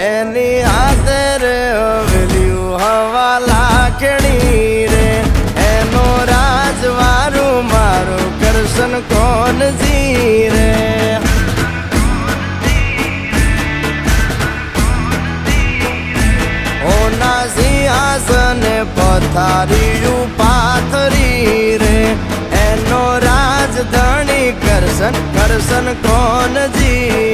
એની હાથે રે હવેલ્યું હવા લાખણી રે એનો રાજવારું મારું કરશન કોણ જી રે ઓના સિંહાસને પથારીયું પાથરી રે એનો રાજધણી કરશન કરશન કોણ જી